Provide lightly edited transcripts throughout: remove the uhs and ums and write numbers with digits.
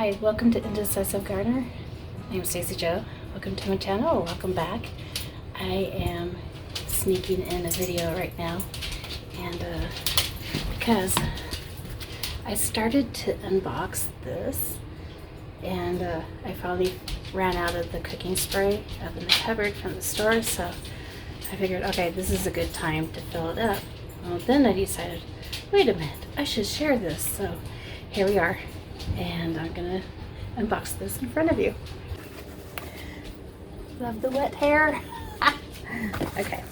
Hi, welcome to Indecisive Gardener. I'm Stacey Jo. Welcome to my channel. Welcome back. I am sneaking in a video right now, and because I started to unbox this, and I finally ran out of the cooking spray up in the cupboard from the store, so I figured, okay, this is a good time to fill it up. Well, then I decided, wait a minute, I should share this. So here we are, and I'm gonna unbox this in front of you. Love the wet hair. Okay,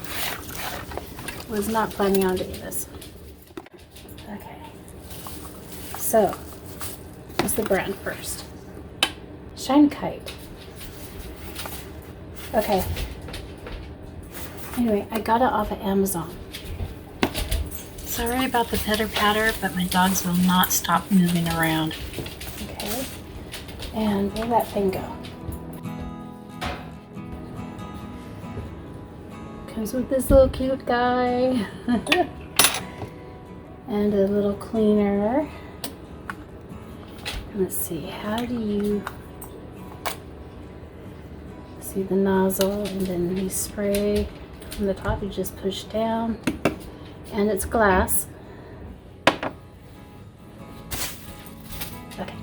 was not planning on doing this. Okay, so what's the brand first? ShineKite. Okay, anyway, I got it off of Amazon. Sorry about the pitter patter, but my dogs will not stop moving around. Okay, and where'd that thing go? Comes with this little cute guy and a little cleaner. Let's see, how do you see the nozzle, and then you spray from the top, you just push down, and it's glass. Okay.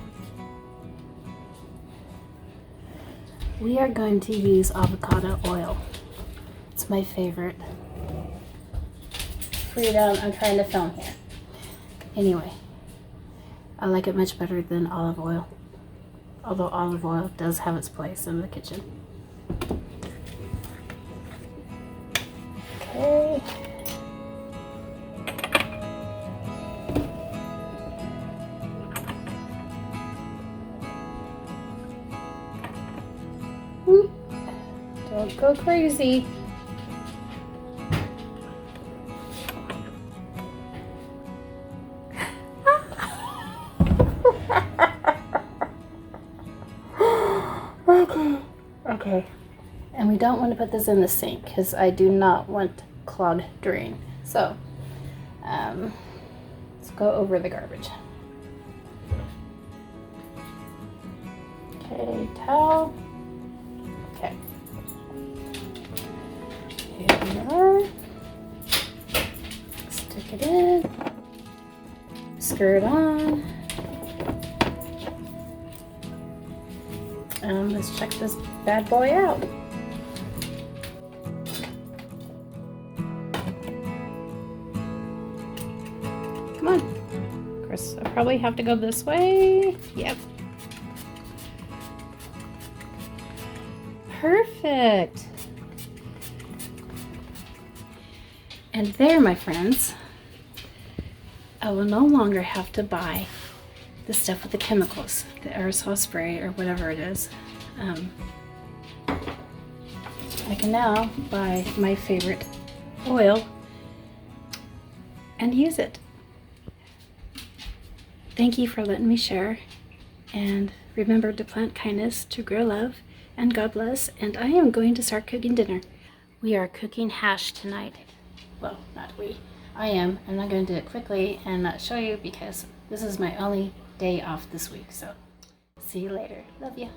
We are going to use avocado oil. It's my favorite. Freedom, I'm trying to film here. Anyway, I like it much better than olive oil, although olive oil does have its place in the kitchen. Okay. Don't go crazy. Okay. And we don't want to put this in the sink because I do not want clogged drain. So, let's go over the garbage. Okay, towel. Okay. Here we are. Stick it in. Screw it on. Let's check this bad boy out. Come on. Of course, I probably have to go this way. Yep. Perfect. And there, my friends, I will no longer have to buy the stuff with the chemicals, the aerosol spray or whatever it is. I can now buy my favorite oil and use it. Thank you for letting me share, and remember to plant kindness, to grow love, and God bless. And I am going to start cooking dinner. We are cooking hash tonight. Well, not we. I am. I'm not going to do it quickly and not show you because this is my only day off this week. So see you later. Love you.